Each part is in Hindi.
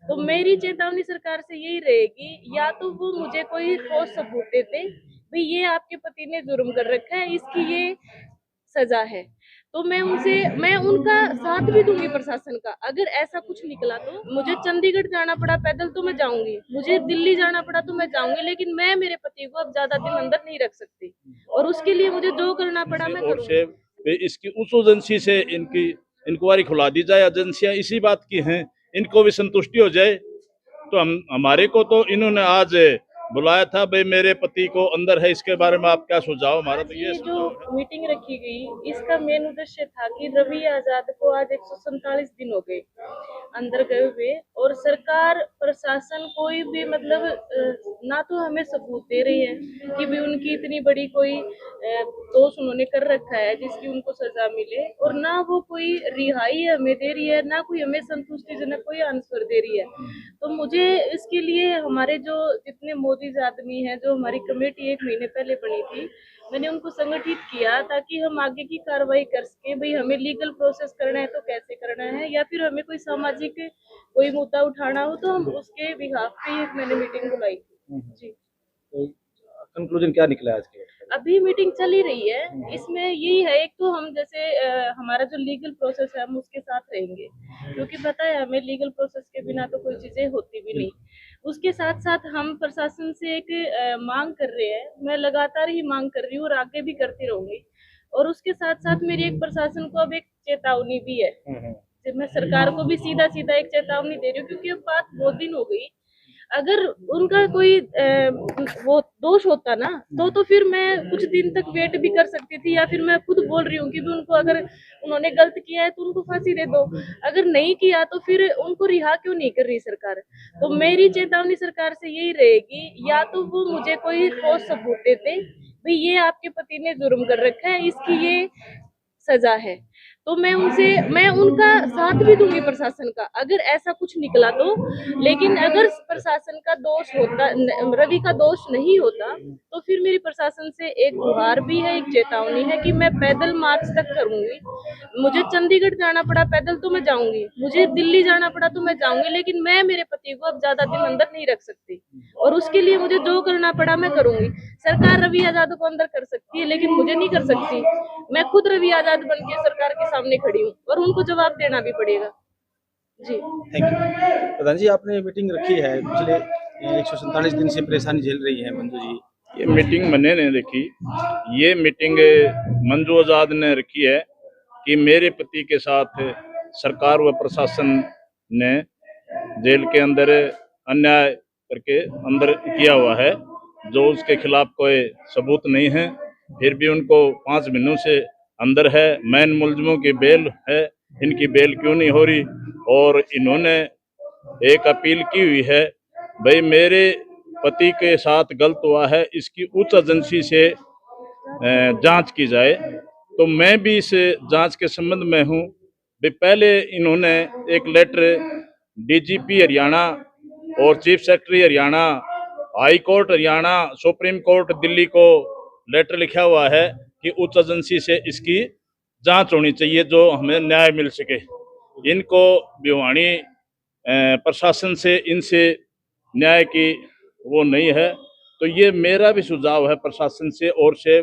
तो मेरी चेतावनी सरकार से यही रहेगी, या तो वो मुझे कोई ठोस सबूत देते, भाई ये आपके पति ने जुर्म कर रखा है, इसकी ये सजा है, तो मैं उनका साथ भी दूंगी प्रशासन का। अगर ऐसा कुछ निकला तो मुझे चंडीगढ़ जाना पड़ा पैदल तो मैं जाऊंगी, मुझे दिल्ली जाना पड़ा तो मैं जाऊंगी, लेकिन मैं मेरे पति को अब ज्यादा दिन अंदर नहीं रख सकती, और उसके लिए मुझे जो करना पड़ा मैं और करूंगी। से इसकी उस एजेंसी से इनकी इंक्वायरी खुला दी जाए। एजेंसियां इसी बात की हैं, इनको भी संतुष्टि हो जाए। तो हम हमारे को तो इन्होंने आज बुलाया था, भाई मेरे पति को अंदर है, इसके बारे में आप क्या सुझाव। हमारा आज तो ये ये जो सुझाव है। मीटिंग रखी गई, इसका मेन उद्देश्य था कि रवि आजाद को आज 147 दिन हो गए अंदर गए हुए, और सरकार प्रशासन कोई भी मतलब ना तो हमें सबूत दे रही है कि भी उनकी इतनी बड़ी कोई दोष उन्होंने कर रखा है जिसकी उनको सजा मिले, और ना वो कोई रिहाई हमें दे रही है, ना कोई हमें संतुष्टिजनक कोई आंसर दे रही है। तो मुझे इसके लिए हमारे जो जितने मोदी आदमी हैं, जो हमारी कमेटी 1 महीने पहले बनी थी, मैंने उनको संगठित किया ताकि हम आगे की कार्रवाई कर सके। भाई हमें लीगल प्रोसेस करना है तो कैसे करना है, या फिर हमें कोई सामाजिक कोई मुद्दा उठाना हो तो हम उसके बिहाफ पे एक मैंने मीटिंग बुलाई थी जी। तो कंक्लूजन क्या निकला आज के? अभी मीटिंग चल ही रही है, इसमें यही है, एक तो हम जैसे हमारा जो लीगल प्रोसेस है हम उसके साथ रहेंगे, क्योंकि पता है हमें लीगल प्रोसेस के बिना तो कोई चीजें होती भी नहीं। उसके साथ साथ हम प्रशासन से एक मांग कर रहे हैं, मैं लगातार ही मांग कर रही हूँ और आगे भी करती रहूंगी। और उसके साथ साथ मेरी एक प्रशासन को अब एक चेतावनी भी है, जब मैं सरकार को भी सीधा सीधा एक चेतावनी दे रही हूँ, क्योंकि अब बात बहुत दिन हो गई। अगर उनका कोई वो दोष होता ना, तो फिर मैं कुछ दिन तक वेट भी कर सकती थी, या फिर मैं खुद बोल रही हूँ कि भी उनको अगर उन्होंने गलत किया है तो उनको फांसी दे दो, अगर नहीं किया तो फिर उनको रिहा क्यों नहीं कर रही सरकार। तो मेरी चेतावनी सरकार से यही रहेगी, या तो वो मुझे कोई ठोस सबूत देते, भाई ये आपके पति ने जुर्म कर रखा है, इसकी ये सजा है, तो मैं उनका साथ भी दूंगी प्रशासन का, अगर ऐसा कुछ निकला तो। लेकिन अगर प्रशासन का दोष होता, रवि का दोष नहीं होता, तो फिर मेरी प्रशासन से एक गुहार भी है, एक चेतावनी है कि मैं पैदल मार्च तक करूंगी। मुझे चंडीगढ़ जाना पड़ा पैदल तो मैं जाऊंगी, मुझे दिल्ली जाना पड़ा तो मैं जाऊंगी, लेकिन मैं मेरे पति को अब ज्यादा दिन अंदर नहीं रख सकती, और उसके लिए मुझे जो करना पड़ा मैं करूंगी। सरकार रवि आजाद को अंदर कर सकती है, लेकिन मुझे नहीं कर सकती। मैं खुद रवि आजाद बन के सरकार के सामने खड़ी हूँ, और उनको जवाब देना भी पड़ेगा जी। Thank you. प्रधान जी, आपने मीटिंग रखी है, पिछले 147 दिन से परेशानी झेल रही है मंजू जी। ये मीटिंग मैंने नहीं देखी, ये मीटिंग मंजू आजाद ने रखी है कि मेरे पति के साथ सरकार व प्रशासन ने जेल के अंदर अन्याय करके अंदर किया हुआ है, जो उसके खिलाफ कोई सबूत नहीं है, फिर भी उनको 5 महीनों से अंदर है। मैन मुलजिमों की बेल है, इनकी बेल क्यों नहीं हो रही। और इन्होंने एक अपील की हुई है, भाई मेरे पति के साथ गलत हुआ है, इसकी उच्च एजेंसी से जांच की जाए। तो मैं भी इस जांच के संबंध में हूं। पहले इन्होंने एक लेटर डीजीपी हरियाणा और chief secretary Haryana, high court Haryana, supreme court Delhi को लेटर लिखा हुआ है कि उच्च एजेंसी से इसकी जांच होनी चाहिए, जो हमें न्याय मिल सके। इनको भिवानी प्रशासन से, इनसे न्याय की वो नहीं है। तो ये मेरा भी सुझाव है प्रशासन से और से,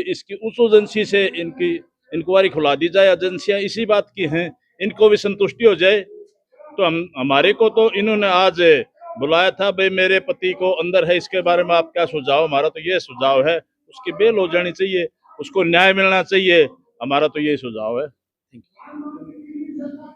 इसकी उस एजेंसी से इनकी इंक्वायरी खुला दी जाए। एजेंसियां इसी बात की हैं, इनको भी संतुष्टि हो जाए। तो हम हमारे को तो इन्होंने आज बुलाया था, भाई मेरे पति को अंदर है, इसके बारे में आप क्या सुझाव। हमारा तो ये सुझाव है, उसकी बेल हो जानी चाहिए, उसको न्याय मिलना चाहिए, हमारा तो ये सुझाव है। Thank you.